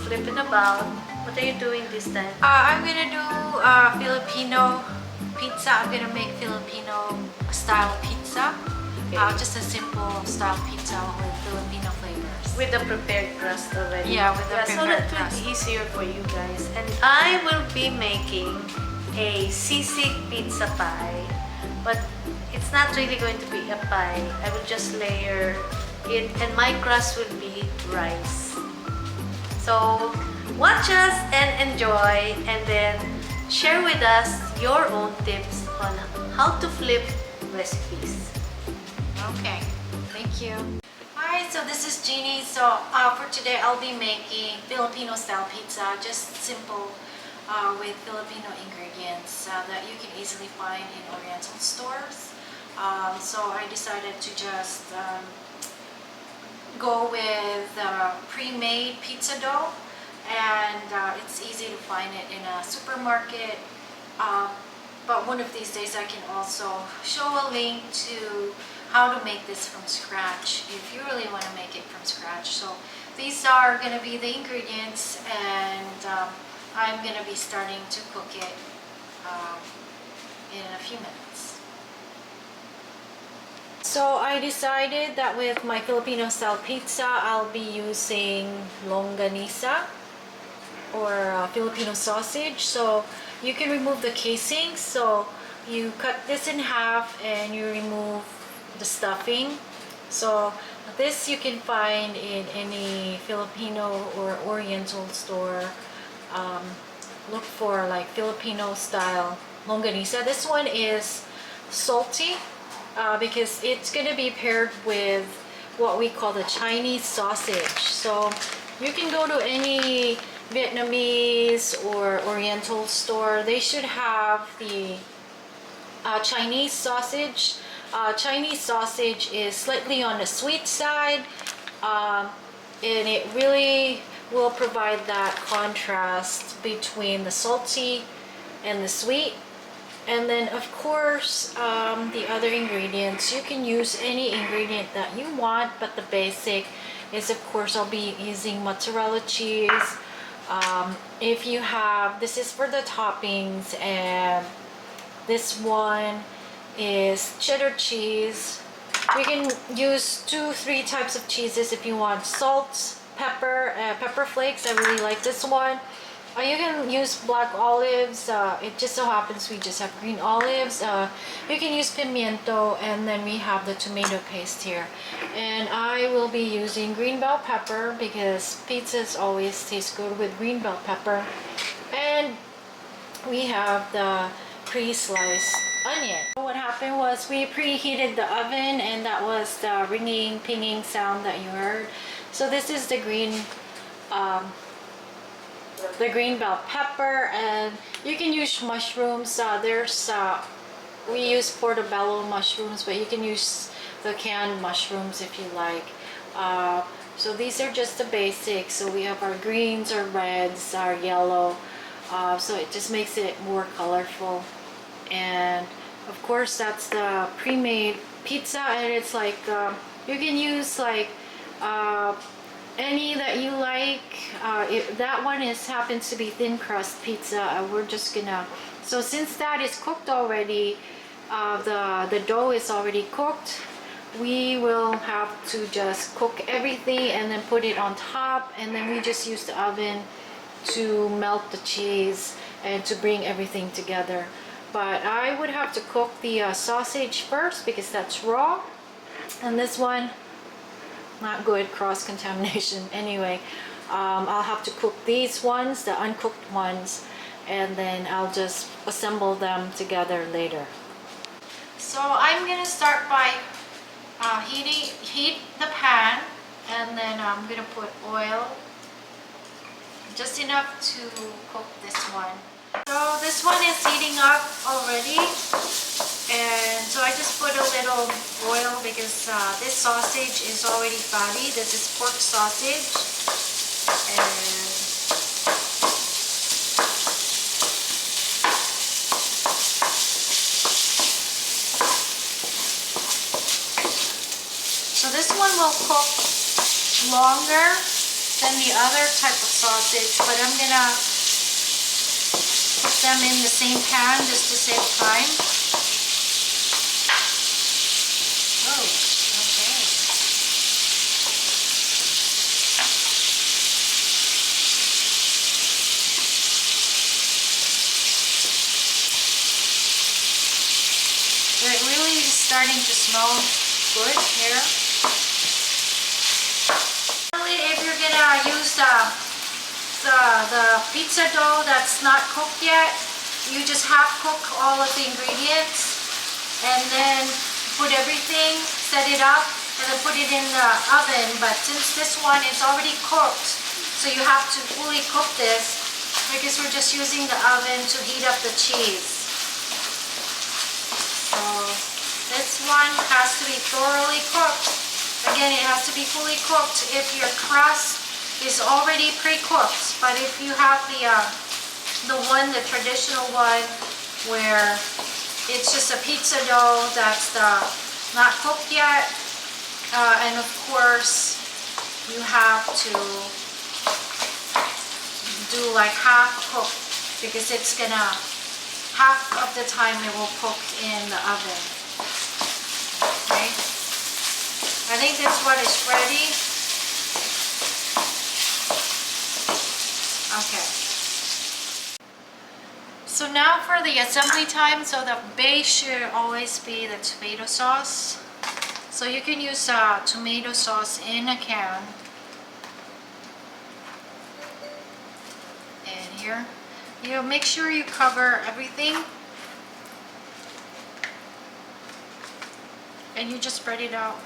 flip it about. What are you doing this time? I'm gonna do Filipino pizza. I'm gonna make Filipino style pizza. Okay. Just a simple style pizza with Filipino flavors. With the prepared crust already. Yeah, with the so prepared that will crust. be easier for you guys. And I will be making a sisig pizza pie. But it's not really going to be a pie. I will just layer it and my crust will be rice. So watch us and enjoy, and then share with us your own tips on how to flip recipes. Okay, thank you. Alright, so this is Genie. So for today I'll be making Filipino style pizza, just simple with Filipino ingredients that you can easily find in Oriental stores. So I decided to just go with pre-made pizza dough, and it's easy to find it in a supermarket. But one of these days I can also show a link to how to make this from scratch if you really want to make it from scratch. So these are going to be the ingredients, and I'm going to be starting to cook it in a few minutes. So I decided that with my Filipino style pizza, I'll be using Longganisa or Filipino sausage. So you can remove the casing. So you cut this in half and you remove the stuffing. So this you can find in any Filipino or Oriental store. Look for like Filipino style Longganisa. This one is salty because it's going to be paired with what we call the Chinese sausage. So you can go to any Vietnamese or Oriental store. They should have the Chinese sausage. Chinese sausage is slightly on the sweet side, and it really will provide that contrast between the salty and the sweet. And then of course the other ingredients, you can use any ingredient that you want, but the basic is of course I'll be using mozzarella cheese. If you have, this is for the toppings, and this one is cheddar cheese. You can use 2-3 types of cheeses if you want. Salt, pepper, pepper flakes. I really like this one. You can use black olives. It just so happens we just have green olives. You can use pimiento, and then we have the tomato paste here. And I will be using green bell pepper because pizzas always taste good with green bell pepper. And we have the pre-sliced onion. What happened was we preheated the oven, and that was the ringing, pinging sound that you heard. So this is the green bell pepper, and you can use mushrooms. We use portobello mushrooms, but you can use the canned mushrooms if you like. So these are just the basics. So we have our greens, our reds, our yellow. So it just makes it more colorful. And of course that's the pre-made pizza, and it's like you can use like any that you like. That one happens to be thin crust pizza. We're just gonna, so since that is cooked already, the dough is already cooked, we will have to just cook everything and then put it on top, and then we just use the oven to melt the cheese and to bring everything together. But I would have to cook the sausage first because that's raw, and this one, not good, cross-contamination. Anyway, I'll have to cook these ones, the uncooked ones, and then I'll just assemble them together later. So I'm gonna start by heat the pan, and then I'm gonna put oil, just enough to cook this one. So this one is heating up already, and so I just put a little oil because this sausage is already fatty. This is pork sausage, and so this one will cook longer than the other type of sausage, but I'm gonna put them in the same pan just to save time. Oh, okay. It really is starting to smell good here. If you're gonna use the pizza dough that's not cooked yet, you just half cook all of the ingredients and then put everything, set it up, and then put it in the oven. But since this one is already cooked, so you have to fully cook this because we're just using the oven to heat up the cheese. So this one has to be thoroughly cooked. Again, it has to be fully cooked if your crust is already pre-cooked. But if you have the traditional one where it's just a pizza dough that's not cooked yet, and of course you have to do like half cooked because it's gonna half of the time it will cook in the oven. Okay, I think this one is ready. Okay. So now for the assembly time, so the base should always be the tomato sauce. So you can use tomato sauce in a can. And here, you make sure you cover everything. And you just spread it out.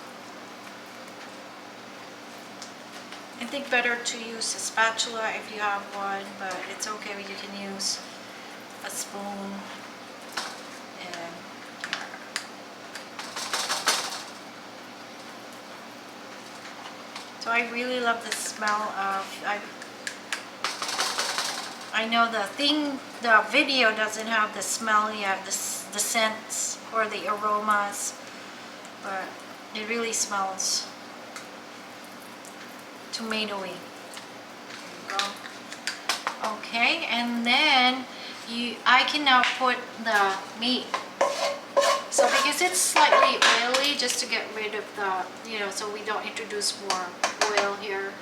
I think better to use a spatula if you have one, but it's okay, you can use a spoon. And so I really love the smell of, I know the video doesn't have the smell yet, the scents or the aromas, but it really smells tomatoey. There you go. Okay, and then I can now put the meat. So because it's slightly oily, just to get rid of the, so we don't introduce more oil here,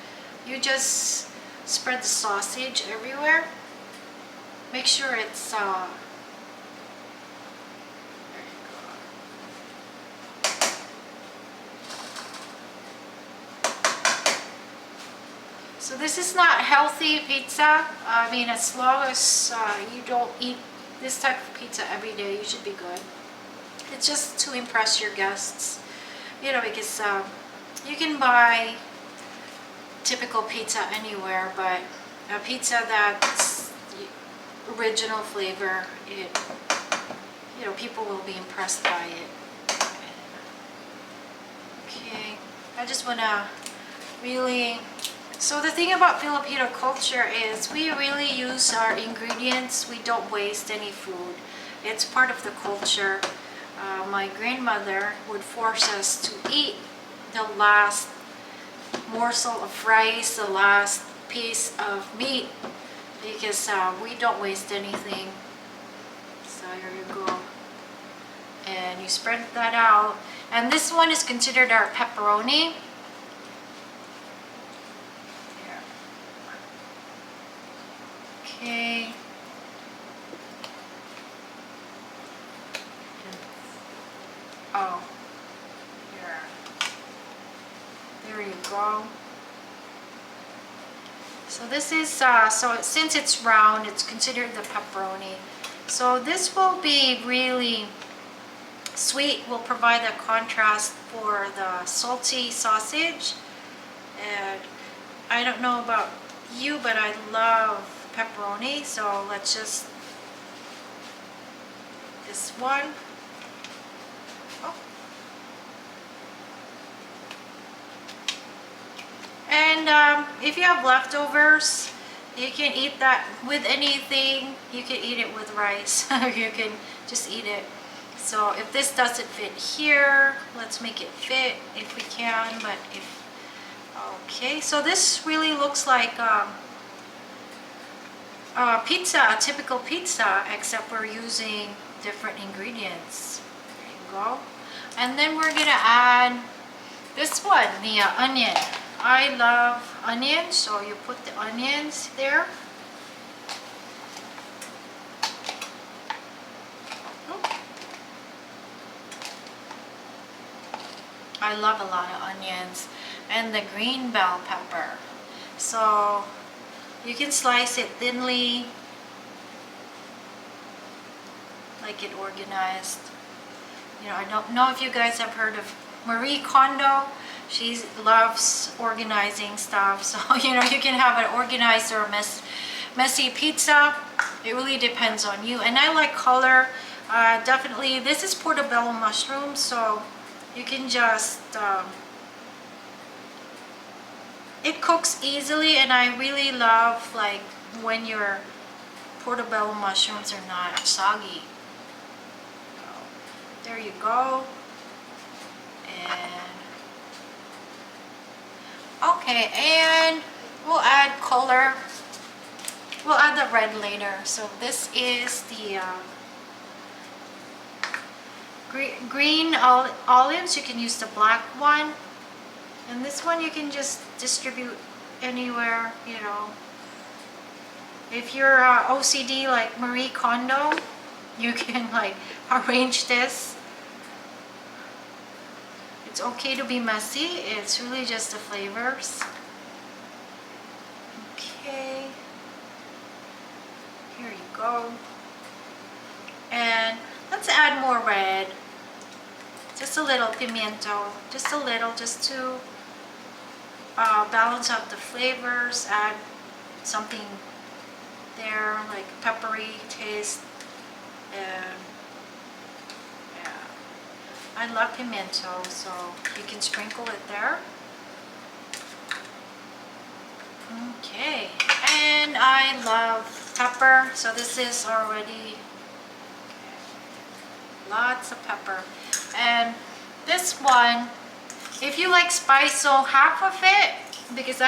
you just spread the sausage everywhere. Make sure it's there you go. So this is not healthy pizza. I mean, as long as you don't eat this type of pizza every day, you should be good. It's just to impress your guests, because you can buy typical pizza anywhere, but a pizza that's original flavor, people will be impressed by it. Okay, I just want to really... So the thing about Filipino culture is we really use our ingredients. We don't waste any food. It's part of the culture. My grandmother would force us to eat the last morsel of rice, the last piece of meat, because we don't waste anything. So here you go. And you spread that out. And this one is considered our pepperoni. Here. Okay. Oh, here. There you go. So this is, so since it's round, it's considered the pepperoni. So this will be really sweet, will provide a contrast for the salty sausage. And I don't know about you, but I love pepperoni. So let's just, this one. And if you have leftovers, you can eat that with anything. You can eat it with rice. You can just eat it. So if this doesn't fit here, let's make it fit if we can. But if Okay, so this really looks like pizza, a typical pizza, except we're using different ingredients. There you go. And then we're gonna add this one, the onion. I love onions, so you put the onions there. I love a lot of onions. And the green bell pepper. So you can slice it thinly, like it organized. You know, I don't know if you guys have heard of Marie Kondo. She loves organizing stuff. So, you know, you can have an organized or messy pizza. It really depends on you. And I like color. Definitely, this is portobello mushroom, so you can just it cooks easily, and I really love like when your portobello mushrooms are not soggy. There you go. And okay, and we'll add color. We'll add the red later. So this is the green olives. You can use the black one. And this one you can just distribute anywhere, you know. If you're OCD like Marie Kondo, you can like arrange this. It's okay to be messy. It's really just the flavors. Okay. Here you go. And let's add more red. Just a little pimiento. Just a little, just to balance out the flavors. Add something there, like peppery taste. And yeah, I love pimiento, so you can sprinkle it there. Okay, and I love pepper, so this is already lots of pepper. And this one, if you like spice, so half of it, because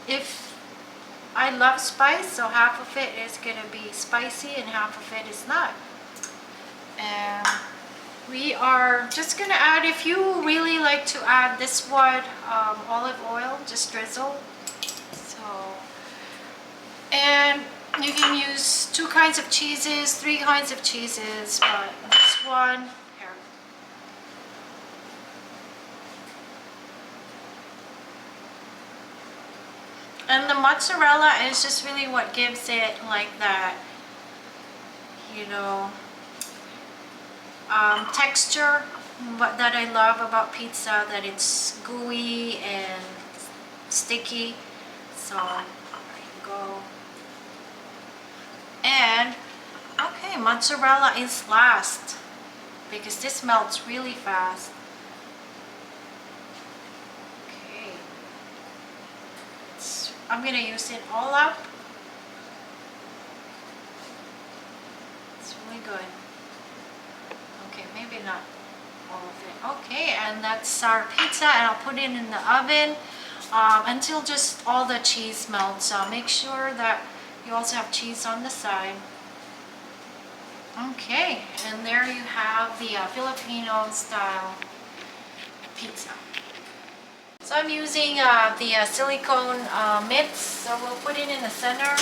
if I love spice, so half of it is gonna be spicy and half of it is not. And we are just gonna add, if you really like to add this one, olive oil, just drizzle. So, and you can use 2 kinds of cheeses, 3 kinds of cheeses, but this one, here. And the mozzarella is just really what gives it like that, you know, texture that I love about pizza, that it's gooey and sticky. So there you go. And okay, mozzarella is last because this melts really fast. Okay, I'm gonna use it all up. It's really good. Okay, maybe not all of it. Okay, and that's our pizza, and I'll put it in the oven until just all the cheese melts. Make sure that you also have cheese on the side. Okay, and there you have the Filipino style pizza. So I'm using the silicone mitts, so we'll put it in the center,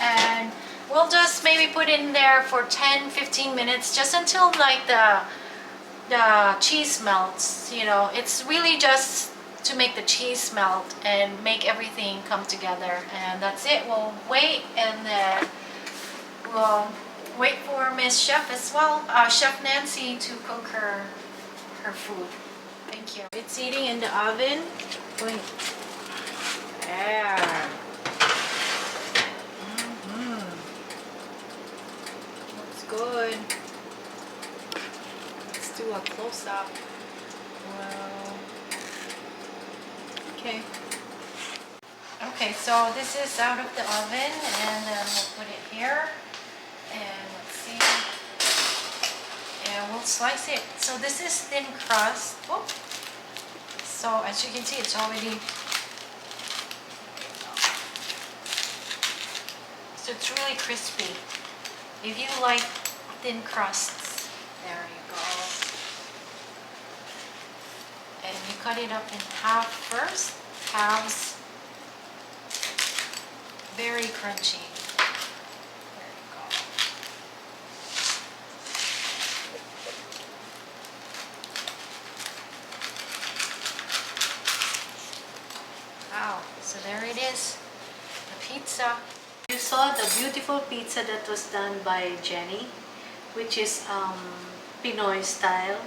and we'll just maybe put it in there for 10-15 minutes, just until like the cheese melts. You know, it's really just to make the cheese melt and make everything come together, and that's it. We'll wait, and then we'll wait for Miss Chef as well, Chef Nancy, to cook her food. Thank you. It's eating in the oven. Wait. Yeah. Looks good. Let's do a close-up. Wow. Okay. Okay, so this is out of the oven, and then we'll put it here. And let's see. And we'll slice it. So this is thin crust. Oh. So as you can see, it's already, so it's really crispy. If you like thin crusts, there you go. And you cut it up in half first. Halves, very crunchy. There you go. Wow, so there it is, the pizza. You saw the beautiful pizza that was done by Jenny, which is Pinoy style,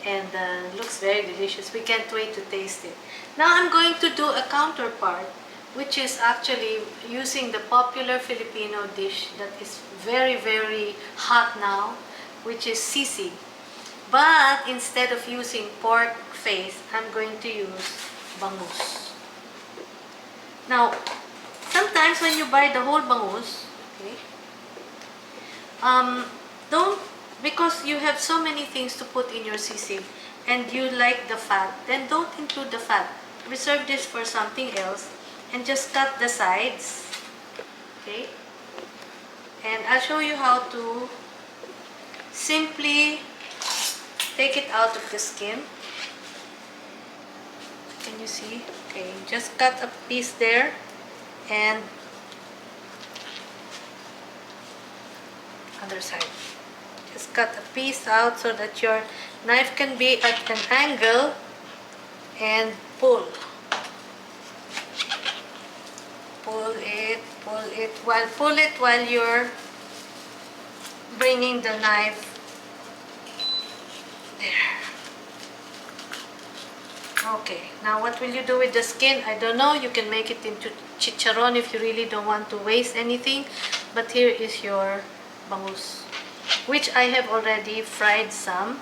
and looks very delicious. We can't wait to taste it. Now I'm going to do a counterpart, which is actually using the popular Filipino dish that is very, very hot now, which is sisig. But instead of using pork face, I'm going to use bangus. Now, sometimes when you buy the whole bangus, okay, don't, because you have so many things to put in your sisig and you like the fat, then don't include the fat. Reserve this for something else and just cut the sides, okay? And I'll show you how to simply take it out of the skin. Can you see? Okay, just cut a piece there and other side. Just cut a piece out so that your knife can be at an angle and pull. Pull it while you're bringing the knife there. Okay, now what will you do with the skin? I don't know. You can make it into chicharron if you really don't want to waste anything. But here is your bangus, which I have already fried some.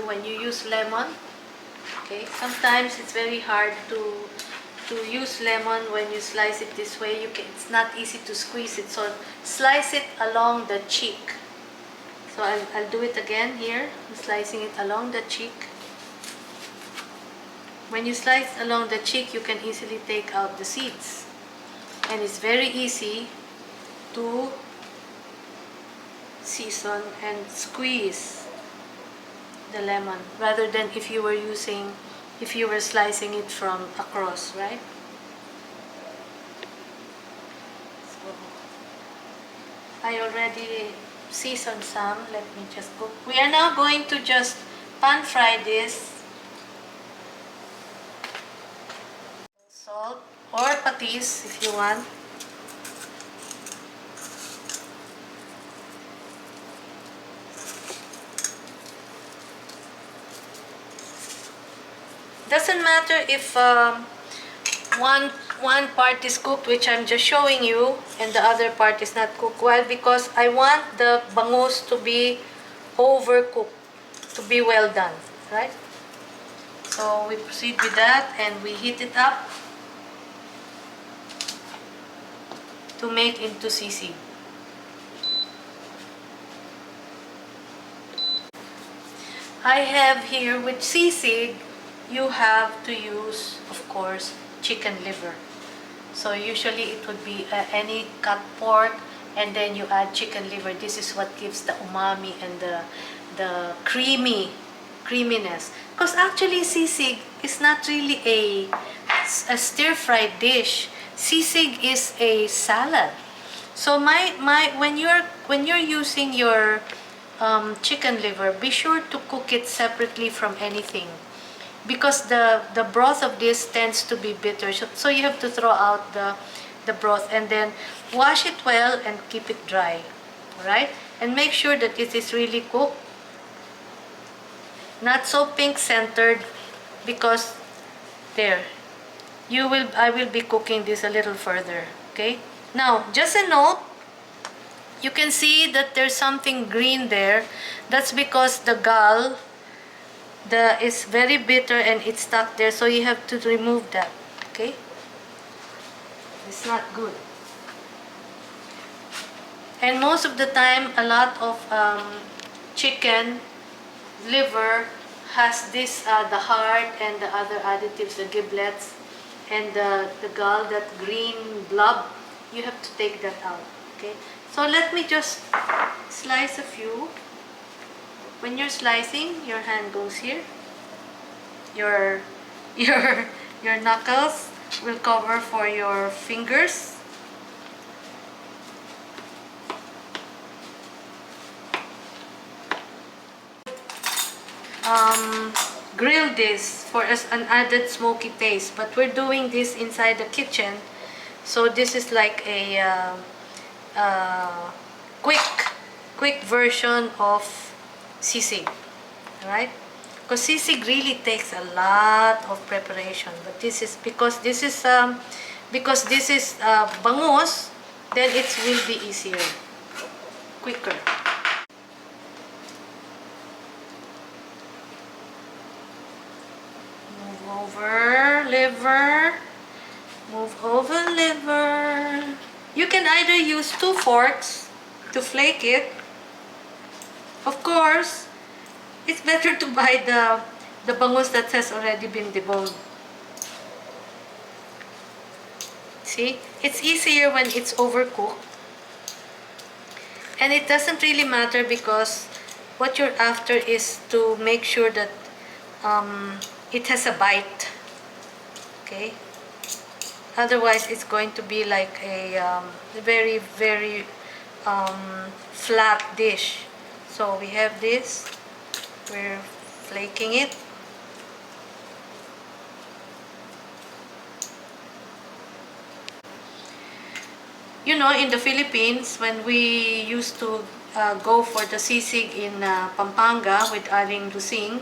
When you use lemon, okay, sometimes it's very hard to use lemon when you slice it this way. It's not easy to squeeze it, so slice it along the cheek. So I'll do it again here. I'm slicing it along the cheek. When you slice along the cheek, you can easily take out the seeds. And it's very easy to season and squeeze the lemon rather than if you were slicing it from across, right? So I already seasoned some. Let me just cook. We are now going to just pan fry this. Salt or patis if you want. Doesn't matter if one part is cooked, which I'm just showing you, and the other part is not cooked well, because I want the bangus to be overcooked, to be well done, right? So we proceed with that and we heat it up to make into sisig. I have here with sisig, you have to use, of course, chicken liver. So usually it would be any cut pork, and then you add chicken liver. This is what gives the umami and the creaminess. Because actually sisig is not really a stir-fried dish. Sisig is a salad. So when you're using your chicken liver, be sure to cook it separately from anything, because the broth of this tends to be bitter. So you have to throw out the broth and then wash it well and keep it dry. Alright? And make sure that it is really cooked. Not so pink-centered, because there. I will be cooking this a little further. Okay? Now, just a note, you can see that there's something green there. That's because the gall is very bitter and it's stuck there, so you have to remove that. Okay? It's not good. And most of the time, a lot of chicken liver has this, the heart and the other additives, the giblets, and the gall, that green blob, you have to take that out. Okay, so let me just slice a few. When you're slicing, your hand goes here. Your your knuckles will cover for your fingers. Grill this for an added smoky taste, but we're doing this inside the kitchen, so this is like a quick version of sisig. Alright, because sisig really takes a lot of preparation, but this is because this is bangus, then it will be easier, quicker. Move over liver. You can either use 2 forks to flake it. Of course, it's better to buy the bangus that has already been deboned. See? It's easier when it's overcooked. And it doesn't really matter, because what you're after is to make sure that it has a bite. Okay? Otherwise, it's going to be like a very, very flat dish. So we have this. We're flaking it. You know, in the Philippines, when we used to go for the sisig in Pampanga with Aling Lusing,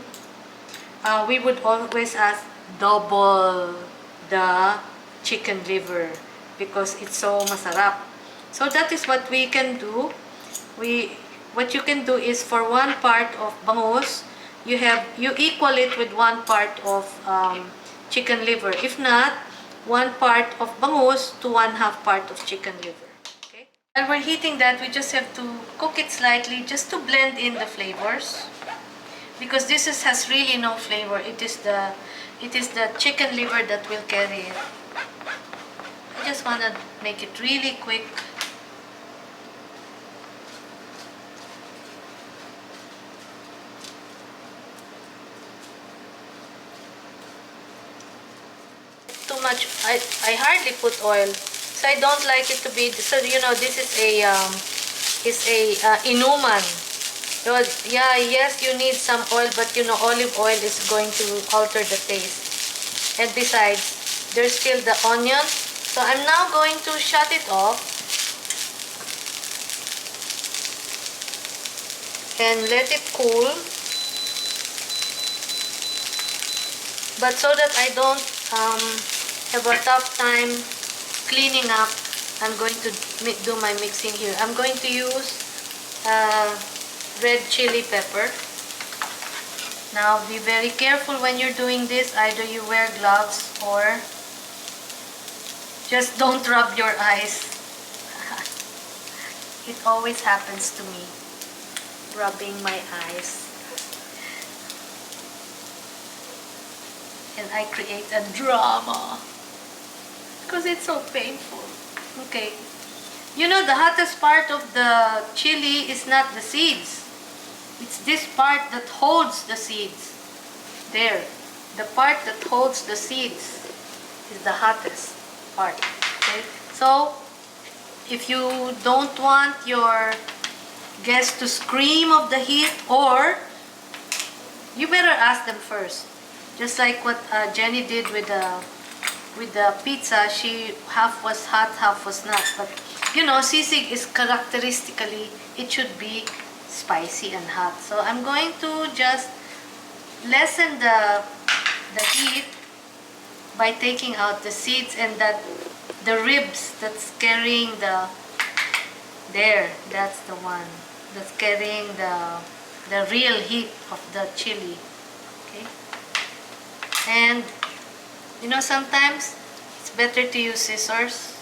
we would always ask double the chicken liver because it's so masarap. So that is what we can do. What you can do is, for 1 part of bangus, you equal it with 1 part of chicken liver. If not, 1 part of bangus to 1/2 part of chicken liver. Okay. While we're heating that, we just have to cook it slightly just to blend in the flavors, because this has really no flavor. It is the chicken liver that will carry it. I just want to make it really quick. Too much. I hardly put oil, so I don't like it to be. So you know, this is a inuman. So, yeah, yes, you need some oil, but you know, olive oil is going to alter the taste. And besides, there's still the onion. So I'm now going to shut it off and let it cool. But so that I don't have a tough time cleaning up, I'm going to do my mixing here. I'm going to use red chili pepper. Now be very careful when you're doing this. Either you wear gloves or just don't rub your eyes. It always happens to me, rubbing my eyes. And I create a drama because it's so painful. Okay. You know, the hottest part of the chili is not the seeds. It's this part that holds the seeds. There. The part that holds the seeds is the hottest part. Okay? So, if you don't want your guests to scream of the heat, or you better ask them first. Just like what Jenny did with the pizza, she half was hot, half was not. But you know, sisig is characteristically, it should be spicy and hot. So I'm going to just lessen the heat by taking out the seeds and the ribs that's carrying that's the one that's carrying the real heat of the chili. Okay. And you know, sometimes it's better to use scissors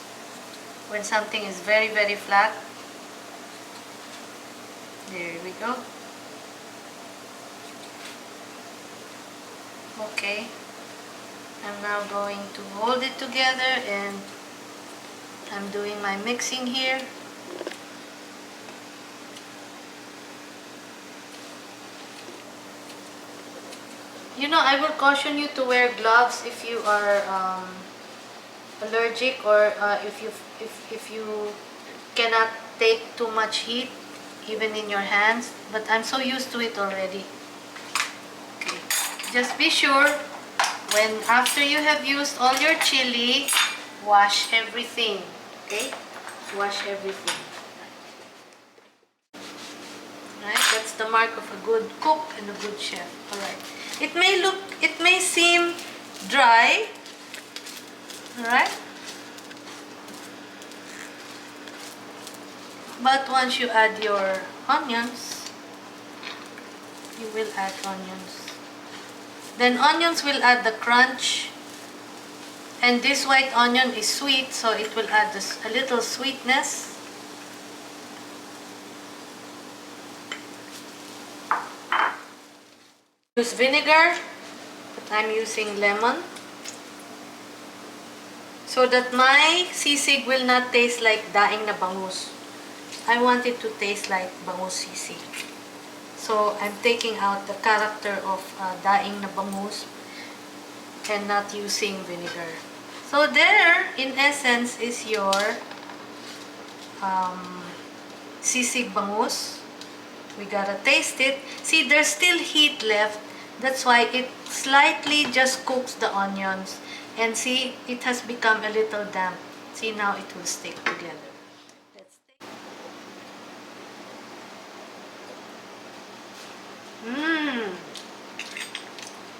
when something is very, very flat. There we go. Okay. I'm now going to hold it together and I'm doing my mixing here. You know, I will caution you to wear gloves if you are allergic, or if you cannot take too much heat even in your hands. But I'm so used to it already. Okay. Just be sure when after you have used all your chili, wash everything. Okay? Wash everything. Right? That's the mark of a good cook and a good chef. Alright. It may seem dry. Alright? But once you add your onions, you will add onions. Then onions will add the crunch. And this white onion is sweet, so it will add a little sweetness. Use vinegar, but I'm using lemon. So that my sisig will not taste like daing na bangus. I want it to taste like bangus sisig. So I'm taking out the character of daing na bangus and not using vinegar. So there, in essence, is your sisig bangus. We gotta taste it. See, there's still heat left. That's why it slightly just cooks the onions. And see, it has become a little damp. See, now it will stick together. Let's take.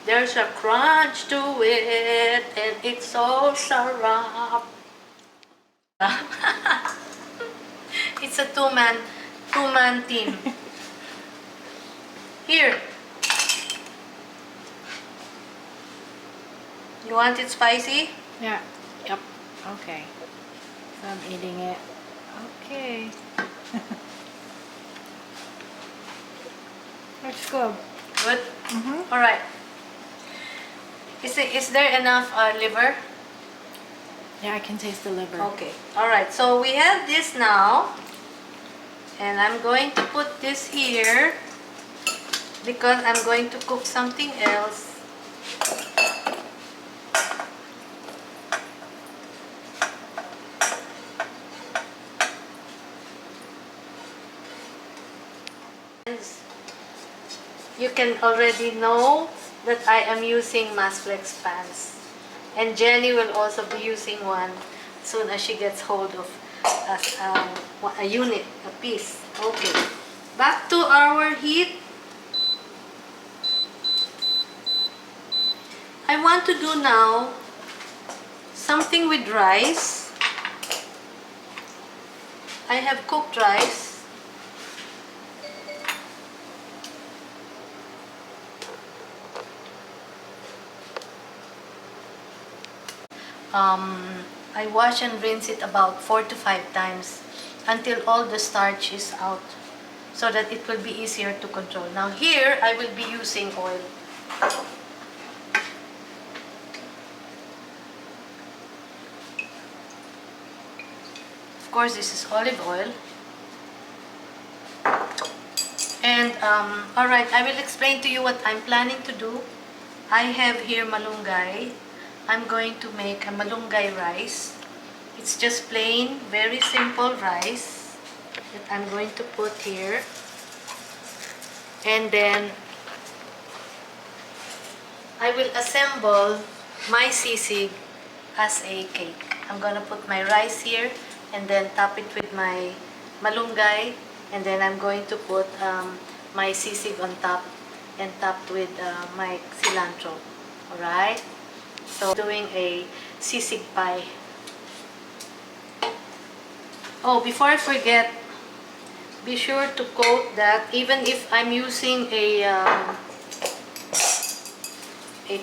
There's a crunch to it, and it's so sarap. It's a two-man team. Here. You want it spicy? Yeah. Yep. Okay. So I'm eating it. Okay. Looks good. Good? Alright. Is there enough liver? Yeah, I can taste the liver. Okay. Alright. So we have this now. And I'm going to put this here because I'm going to cook something else. You can already know that I am using Masflex pans. And Jenny will also be using one as soon as she gets hold of a unit, a piece. Okay. Back to our heat. I want to do now something with rice. I have cooked rice. I wash and rinse it about 4 to 5 times until all the starch is out so that it will be easier to control. Now here, I will be using oil. Of course, this is olive oil. And, alright, I will explain to you what I'm planning to do. I have here malunggay. I'm going to make a malunggay rice. It's just plain, very simple rice that I'm going to put here. And then I will assemble my sisig as a cake. I'm going to put my rice here and then top it with my malunggay. And then I'm going to put my sisig on top and topped with my cilantro. Alright? So, doing a sisig pie. Oh, before I forget, be sure to coat that even if I'm using a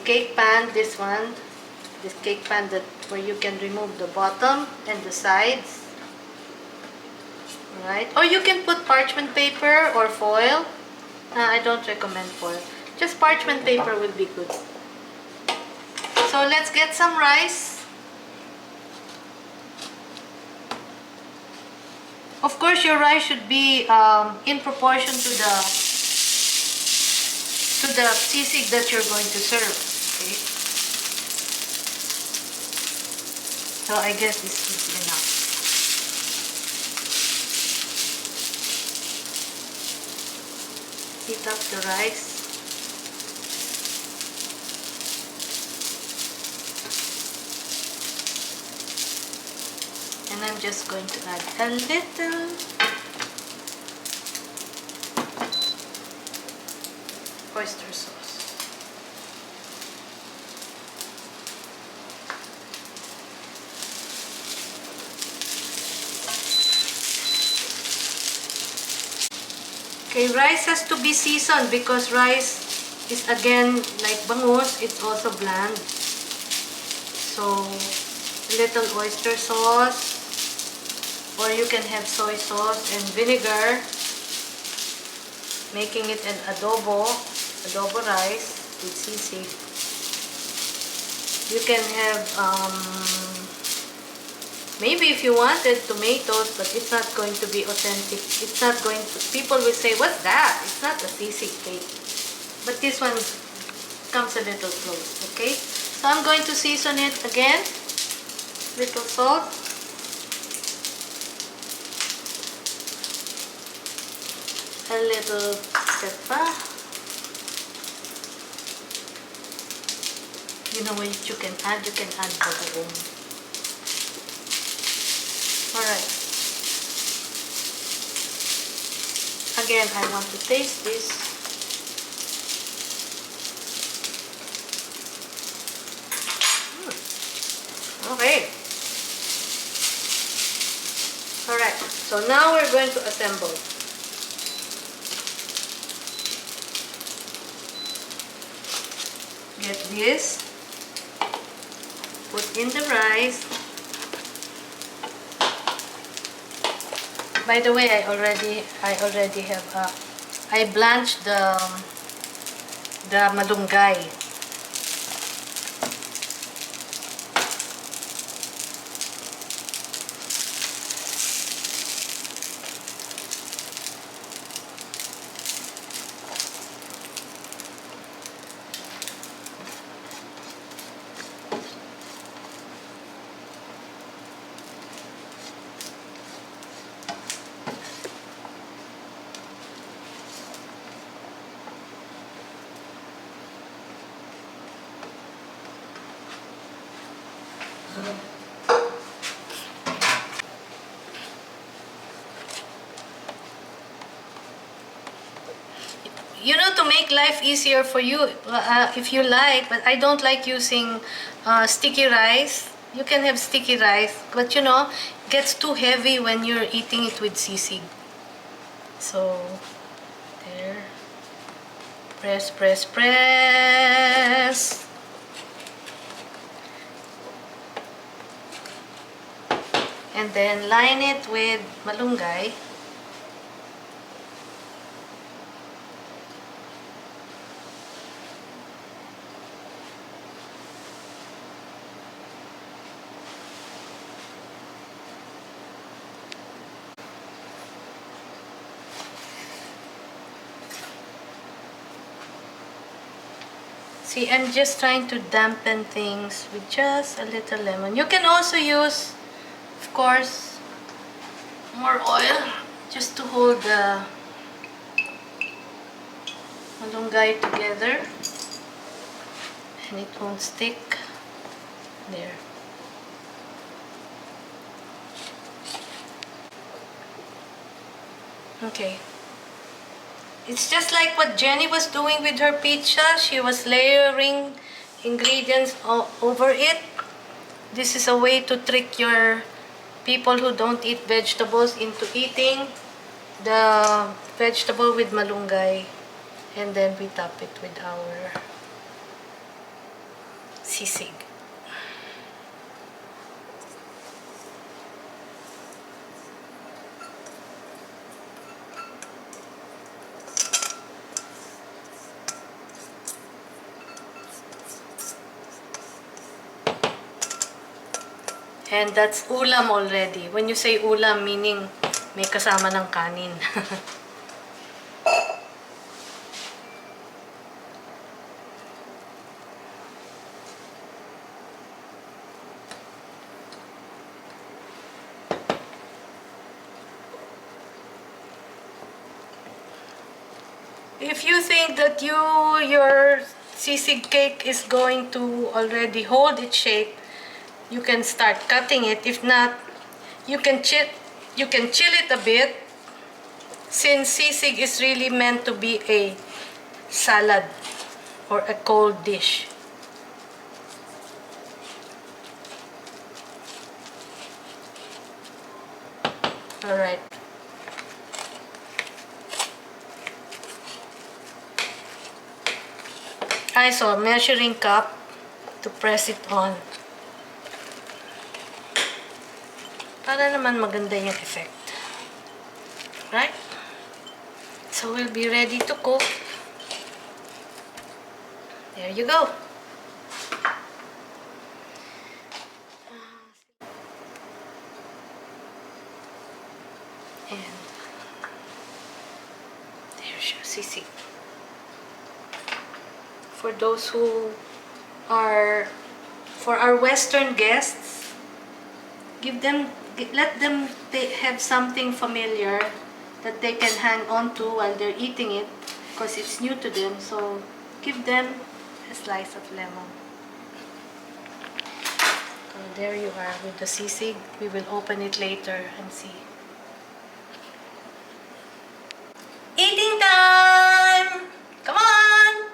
cake pan, this cake pan where you can remove the bottom and the sides. Right? Or you can put parchment paper or foil. I don't recommend foil. Just parchment paper will be good. So let's get some rice. Of course, your rice should be in proportion to the sisig that you're going to serve. Okay. So I guess this is enough. Heat up the rice. And I'm just going to add a little oyster sauce. Okay, rice has to be seasoned because rice is again like bangus, it's also bland. So, a little oyster sauce, or you can have soy sauce and vinegar, making it an adobo rice with sisig. You can have, maybe if you wanted tomatoes, but it's not going to be authentic. It's not going to, people will say, what's that? It's not a sisig cake. But this one comes a little close, okay? So I'm going to season it again. Little salt. A little pepper. You know what you can add? You can add bagoong. Alright. Again, I want to taste this. Okay. Alright. So now we're going to assemble. Get this. Put in the rice. By the way, I already have I blanched the malunggay. You know, to make life easier for you, if you like, but I don't like using sticky rice. You can have sticky rice, but you know, it gets too heavy when you're eating it with sisig. So, there. Press, press, press. And then line it with malunggay. See, I'm just trying to dampen things with just a little lemon. You can also use, of course, more oil just to hold the malunggay together and it won't stick. There. Okay. It's just like what Jenny was doing with her pizza. She was layering ingredients over it. This is a way to trick your people who don't eat vegetables into eating the vegetable with malunggay. And then we top it with our sisig. And that's ulam already. When you say ulam, meaning may kasama ng kanin. If you think that your sisig cake is going to already hold its shape, you can start cutting it. If not, you can chill it a bit, since sisig is really meant to be a salad or a cold dish. All right. I saw a measuring cup to press it on. Para naman maganda yung effect. Right? So we'll be ready to cook. There you go. And there's your sisig. For those who are, for our Western guests, let them have something familiar that they can hang on to while they're eating it, because it's new to them. So give them a slice of lemon. So there you are with the sisig. We will open it later and see. Eating time! Come on!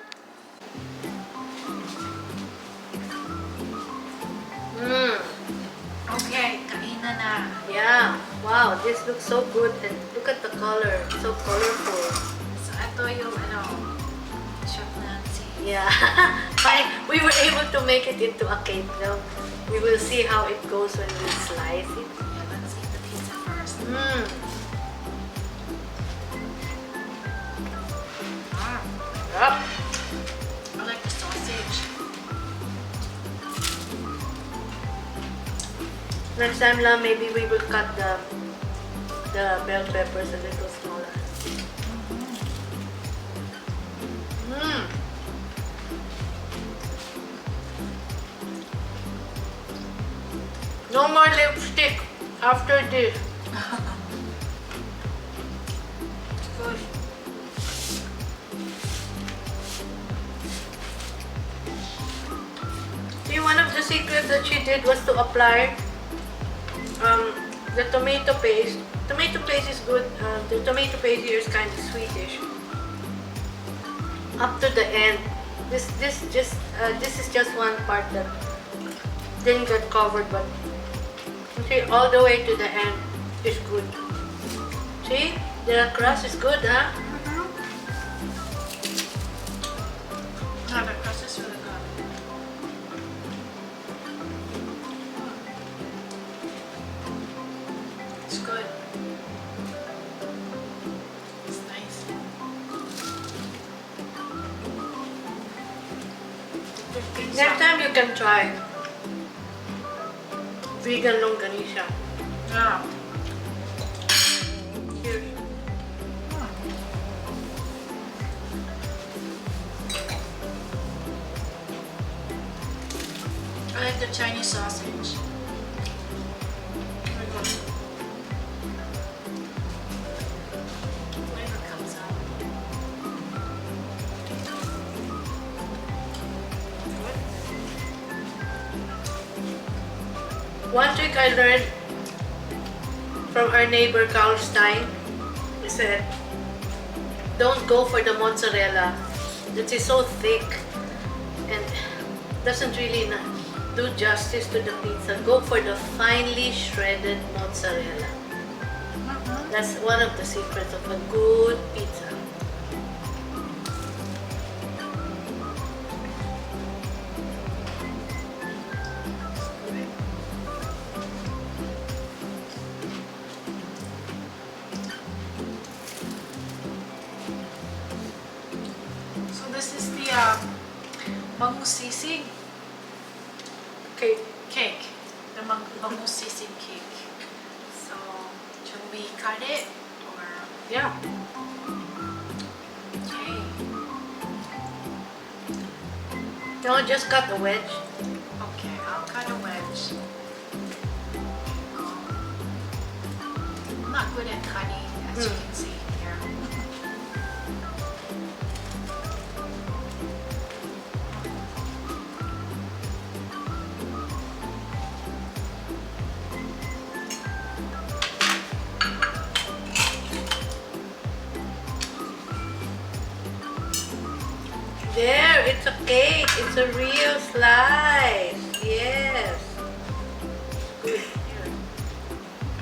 Okay, kainan na. Yeah. Wow, this looks so good, and look at the color. So colorful. So, ito yung chef Nancy. Yeah. Fine. We were able to make it into a cake now. We will see how it goes when we slice it. Yeah, let's eat the pizza first. Yup. I like the sausage. Next time lang, maybe we will cut the bell peppers a little smaller. No more lipstick after this. Good. See, one of the secrets that she did was to apply the tomato paste. Tomato paste is good. The tomato paste here is kind of sweetish. Up to the end. This is just one part that didn't get covered, but see, all the way to the end is good. See, the crust is good, huh? Yeah, the crust is really good. It's good. It's nice. Next time you can try vegan longganisa. Yeah. Cheers. I like the Chinese sausage. Very good. Flavor comes out. One trick I learned from our neighbor Carl Stein, he said, don't go for the mozzarella that is so thick and doesn't really do justice to the pizza. Go for the finely shredded mozzarella. That's one of the secrets of a good pizza. So this is the sisig Okay. cake. the bangus sisig cake. So, should we cut it or? Yeah. Okay. No, just cut the wedge. Okay, I'll cut a wedge. I'm not good at cutting, as you can see here. There, it's a cake. It's a real slice. Yes. Good.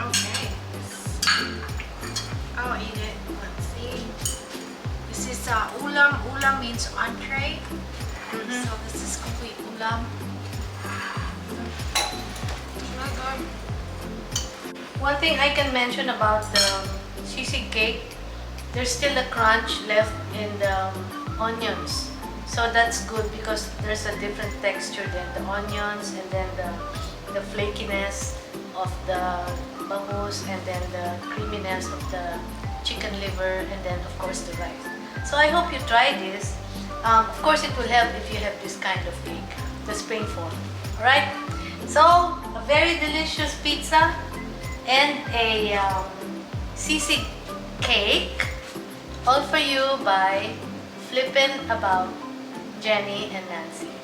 Okay. I'll eat it. Let's see. This is ulam. Ulam means entree. So this is complete ulam. Very good. One thing I can mention about the sisig cake, there's still a crunch left in the onions. So that's good because there's a different texture than the onions, and then the flakiness of the bangus, and then the creaminess of the chicken liver, and then of course the rice. So I hope you try this. Of course it will help if you have this kind of cake, the spring form. Alright? So a very delicious pizza and a sisig cake, all for you by Flippin' About Jenny and Nancy.